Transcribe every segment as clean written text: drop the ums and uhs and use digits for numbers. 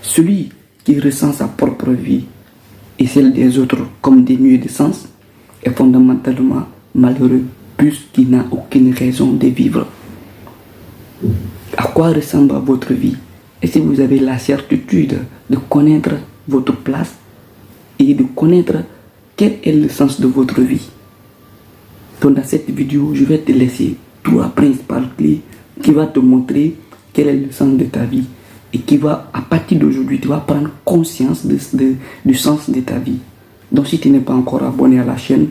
Celui qui ressent sa propre vie et celle des autres comme dénuée de sens est fondamentalement malheureux puisqu'il n'a aucune raison de vivre. À quoi ressemble votre vie? Et si vous avez la certitude de connaître votre place et de connaître quel est le sens de votre vie? Donc dans cette vidéo, je vais te laisser 3 principales clés qui vont te montrer quel est le sens de ta vie et qui va, à partir d'aujourd'hui, tu vas prendre conscience du sens de ta vie. Donc si tu n'es pas encore abonné à la chaîne,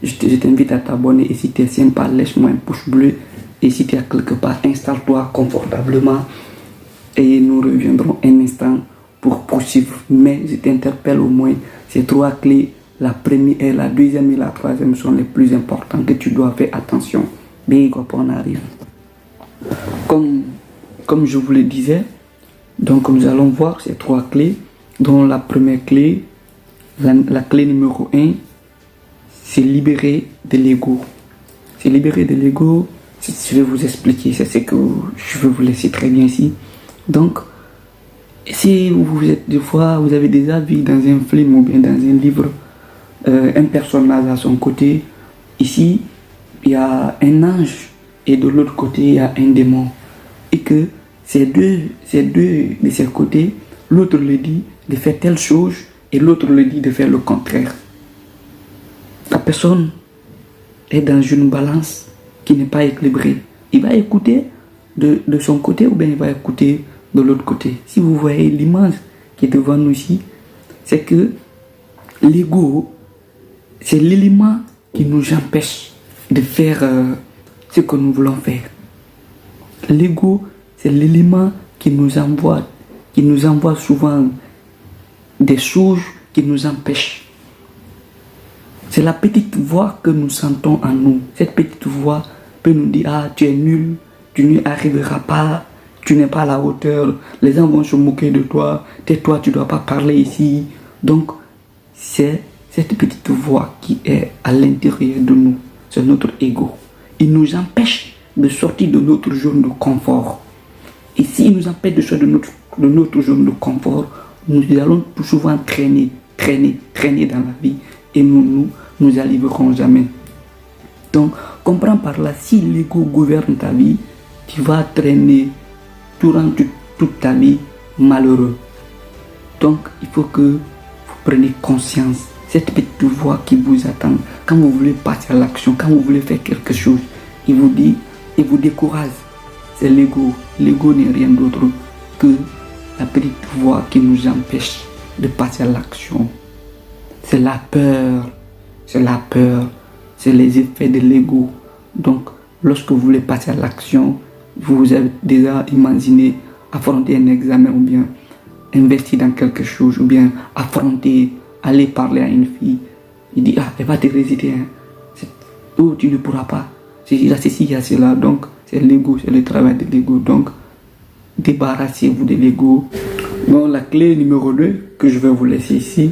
je t'invite à t'abonner et si tu es sympa, laisse-moi un pouce bleu et si tu es quelque part, installe-toi confortablement et nous reviendrons un instant pour poursuivre. Mais je t'interpelle au moins, ces 3 clés, la première, la deuxième et la troisième sont les plus importantes que tu dois faire attention. Bien qu'on arrive. Comme je vous le disais, donc nous allons voir ces 3 clés, dont la première clé, la clé numéro 1, c'est libérer de l'ego. C'est libérer de l'ego, je vais vous expliquer, c'est ce que je vais vous laisser très bien ici. Donc, si vous êtes des fois, vous avez déjà vu dans un film ou bien dans un livre, un personnage à son côté, ici, il y a un ange et de l'autre côté, il y a un démon. Et que ces deux de ces côtés, l'autre le dit de faire telle chose et l'autre le dit de faire le contraire. La personne est dans une balance qui n'est pas équilibrée. Il va écouter de son côté ou bien il va écouter de l'autre côté. Si vous voyez l'image qui est devant nous ici, c'est que l'ego, c'est l'élément qui nous empêche de faire ce que nous voulons faire. L'ego, c'est l'élément qui nous envoie souvent des choses qui nous empêchent. C'est la petite voix que nous sentons en nous. Cette petite voix peut nous dire, ah, tu es nul, tu n'y arriveras pas, tu n'es pas à la hauteur, les gens vont se moquer de toi, tais-toi, tu ne dois pas parler ici. Donc, c'est cette petite voix qui est à l'intérieur de nous, c'est notre ego. Il nous empêche de sortir de notre zone de confort. Et s'il nous empêche de sortir de notre zone de confort, nous allons tout souvent traîner dans la vie et nous n'arriverons jamais. Donc, comprends par là, si l'ego gouverne ta vie, tu vas traîner durant toute ta vie malheureux. Donc, il faut que vous preniez conscience. Cette petite voix qui vous attend, quand vous voulez passer à l'action, quand vous voulez faire quelque chose, il vous dit, il vous décourage. C'est l'ego. L'ego n'est rien d'autre que la petite voix qui nous empêche de passer à l'action. C'est la peur. C'est la peur. C'est les effets de l'ego. Donc, lorsque vous voulez passer à l'action, vous avez déjà imaginé affronter un examen ou bien investir dans quelque chose ou bien affronter, aller parler à une fille. Il dit, ah, elle va te résister. Hein. Oh, tu ne pourras pas. Il y a ceci, il y a cela. Donc, c'est l'ego, c'est le travail de l'ego. Donc, débarrassez-vous de l'ego. Donc, la clé numéro 2 que je vais vous laisser ici,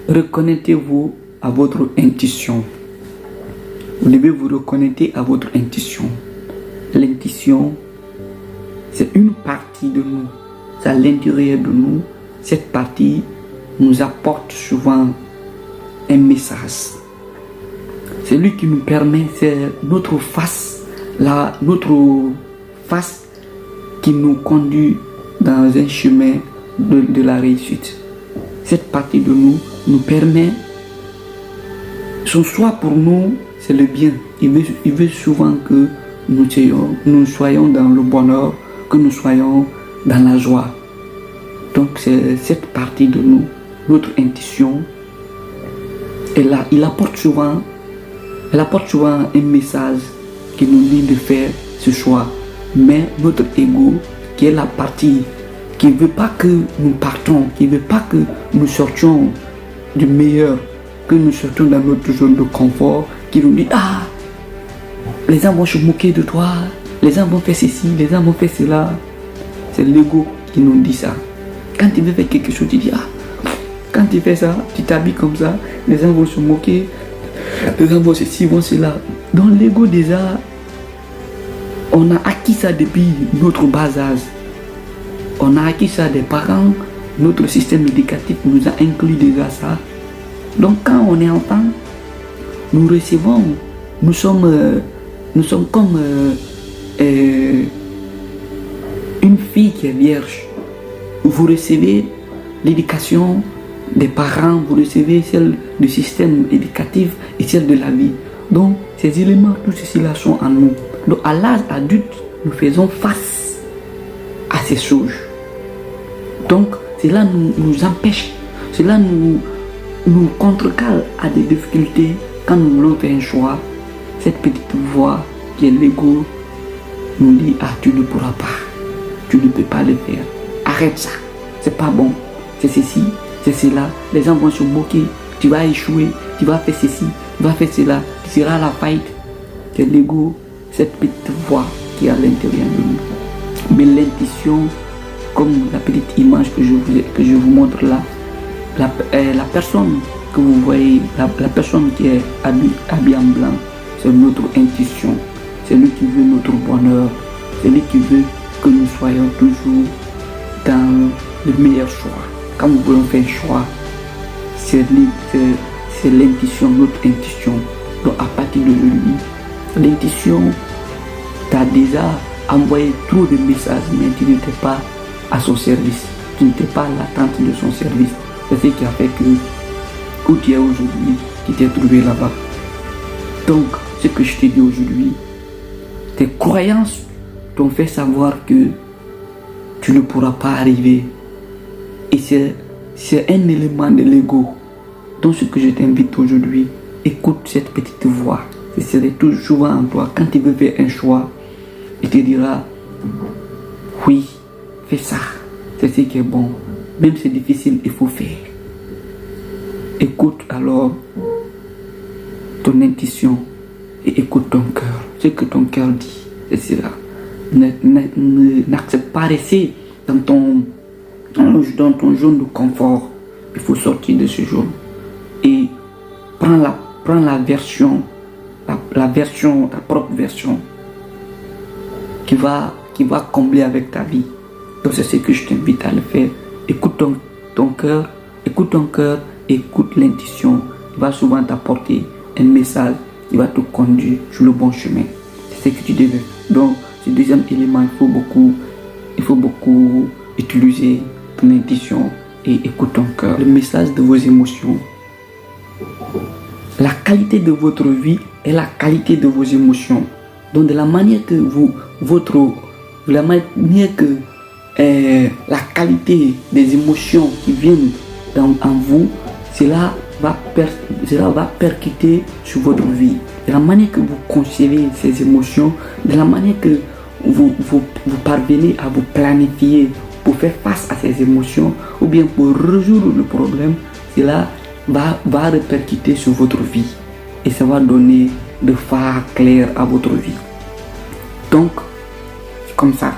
reconnectez-vous à votre intuition. Vous devez vous reconnecter à votre intuition. L'intuition, c'est une partie de nous. C'est à l'intérieur de nous. Cette partie nous apporte souvent un message. C'est lui qui nous permet, c'est notre face qui nous conduit dans un chemin de la réussite. Cette partie de nous permet, son choix pour nous, c'est le bien. Il veut souvent que nous soyons dans le bonheur, que nous soyons dans la joie. Donc c'est cette partie de nous, notre intuition, elle apporte souvent un message qui nous dit de faire ce choix. Mais notre ego, qui est la partie qui ne veut pas que nous partons, qui ne veut pas que nous sortions du meilleur, que nous sortions dans notre zone de confort, qui nous dit, ah, les gens vont se moquer de toi, les gens vont faire ceci, les gens vont faire cela. C'est l'ego qui nous dit ça. Quand tu veux faire quelque chose, tu dis, ah, quand tu fais ça, tu t'habilles comme ça, les gens vont se moquer, les gens vont ceci, vont cela. Dans l'ego déjà, on a acquis ça depuis notre bas âge. On a acquis ça des parents. Notre système éducatif nous a inclus déjà ça. Donc quand on est enfant, nous recevons, nous sommes comme une fille qui est vierge. Vous recevez l'éducation des parents, vous recevez celle du système éducatif et celle de la vie. Donc ces éléments, tous ceci-là sont en nous. Donc à l'âge adulte, nous faisons face à ces choses. Donc cela nous empêche, cela nous contrecale à des difficultés quand nous voulons faire un choix. Cette petite voix qui est l'ego nous dit: ah, tu ne pourras pas, tu ne peux pas le faire, arrête ça, c'est pas bon, c'est ceci, c'est cela, les gens vont se moquer, tu vas échouer, tu vas faire ceci, tu vas faire cela, tu seras à la faillite. C'est l'ego, cette petite voix qui est à l'intérieur de nous. Mais l'intuition, comme la petite image que je vous montre là, la personne que vous voyez, la personne qui est habillée en blanc, c'est notre intuition. C'est lui qui veut notre bonheur. C'est lui qui veut que nous soyons toujours dans le meilleur choix. Quand nous voulons faire un choix, c'est l'intuition, notre intuition. Donc à partir d'aujourd'hui, l'intuition t'a déjà envoyé trop de messages, mais tu n'étais pas à son service. Tu n'étais pas à l'attente de son service. C'est ce qui a fait que où tu es aujourd'hui, tu t'es trouvé là-bas. Donc, ce que je te dis aujourd'hui, tes croyances t'ont fait savoir que tu ne pourras pas arriver. Et c'est un élément de l'ego. Donc, ce que je t'invite aujourd'hui, écoute cette petite voix. Ce serait toujours souvent en toi. Quand tu veux faire un choix, il te dira: oui, fais ça. C'est ce qui est bon. Même si c'est difficile, il faut faire. Écoute alors ton intuition et écoute ton cœur. Ce que ton cœur dit, c'est cela. N'accepte pas rester dans ton zone de confort. Il faut sortir de ce zone. Et prends la version, ta propre version qui va combler avec ta vie. Donc c'est ce que je t'invite à le faire. Écoute ton cœur, écoute l'intuition. Il va souvent t'apporter un message qui va te conduire sur le bon chemin. C'est ce que tu devais. Donc, ce deuxième élément, il faut beaucoup utiliser ton intuition et écoute ton cœur. Le message de vos émotions. La qualité de votre vie est la qualité de vos émotions. Donc, de la manière que la qualité des émotions qui viennent en vous, cela va percuter sur votre vie. De la manière que vous concevez ces émotions, de la manière que vous parvenez à vous planifier pour faire face à ces émotions ou bien pour résoudre le problème, cela va répercuter sur votre vie et ça va donner de phare clair à votre vie. Donc, c'est comme ça.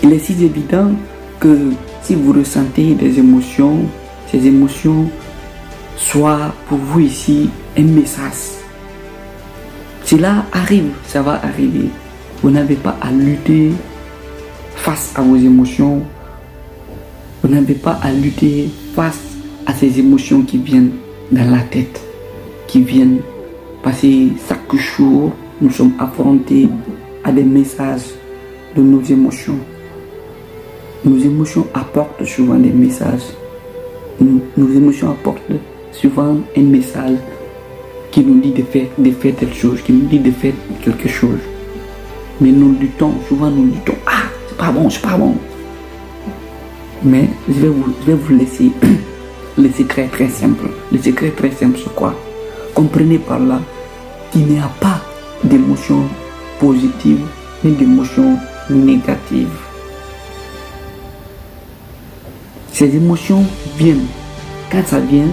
Il est si évident que si vous ressentez des émotions, ces émotions soient pour vous ici un message. Cela arrive, ça va arriver. Vous n'avez pas à lutter face à vos émotions. Vous n'avez pas à lutter face à ces émotions qui viennent dans la tête, qui viennent passer chaque jour. Nous sommes affrontés à des messages de nos émotions. Nos émotions apportent souvent des messages. Nos émotions apportent souvent un message qui nous dit de faire telle chose, qui nous dit de faire quelque chose. Mais nous luttons, souvent nous luttons. Ah, c'est pas bon, c'est pas bon. Mais je vais vous laisser le secret très simple. Le secret très simple, c'est quoi? Comprenez par là qu'il n'y a pas d'émotions positives ni d'émotions négatives. Ces émotions viennent. Quand ça vient,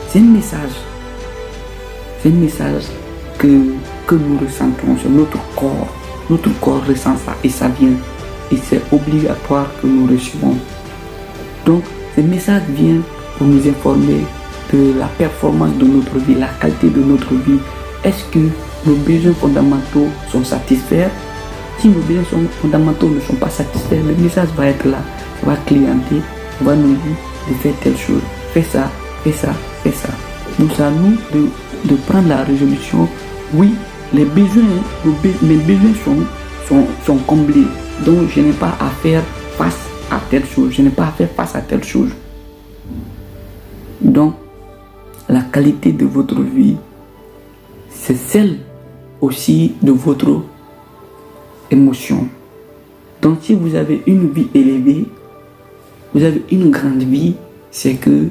c'est un message. C'est un message que nous ressentons. C'est notre corps. Notre corps ressent ça et ça vient. Et c'est obligatoire que nous recevons. Donc, ce message vient pour nous informer de la performance de notre vie, la qualité de notre vie. Est-ce que nos besoins fondamentaux sont satisfaits? Si nos besoins fondamentaux ne sont pas satisfaits, le message va être là. ça va clienter, on va nous dire de faire telle chose. Fais ça, fais ça, fais ça. Donc c'est à nous de prendre la résolution. Oui, les besoins, mes besoins sont comblés. Donc je n'ai pas à faire face à telle chose. Je n'ai pas à faire face à telle chose. Donc la qualité de votre vie, c'est celle aussi de votre émotion. Donc si vous avez une vie élevée, vous avez une grande vie, c'est que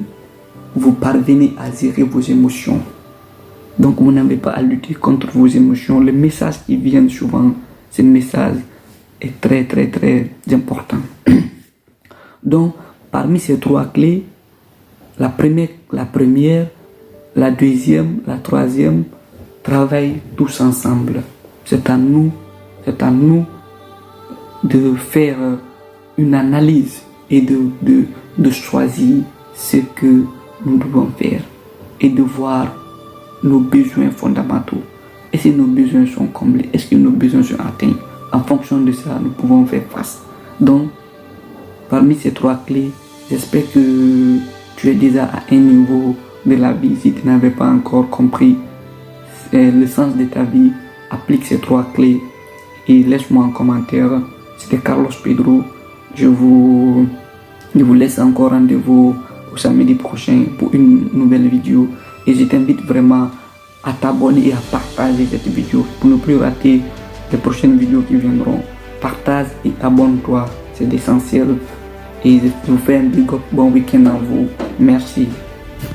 vous parvenez à gérer vos émotions. Donc vous n'avez pas à lutter contre vos émotions. Le message qui vient souvent, ce message est très très très important. Donc parmi ces 3 clés, la première, la deuxième, la troisième, travaillent tous ensemble. C'est à nous de faire une analyse et de choisir ce que nous devons faire et de voir nos besoins fondamentaux. Est-ce que nos besoins sont comblés? Est-ce que nos besoins sont atteints? En fonction de ça, nous pouvons faire face. Donc, parmi ces 3 clés, j'espère que tu es déjà à un niveau de la vie. Si tu n'avais pas encore compris le sens de ta vie, applique ces 3 clés et laisse-moi un commentaire. C'était Carlos Pedro. Je vous laisse encore rendez-vous au samedi prochain pour une nouvelle vidéo. Et je t'invite vraiment à t'abonner et à partager cette vidéo pour ne plus rater les prochaines vidéos qui viendront. Partage et abonne-toi, c'est essentiel. Et je vous fais un big up, bon week-end à vous. Merci.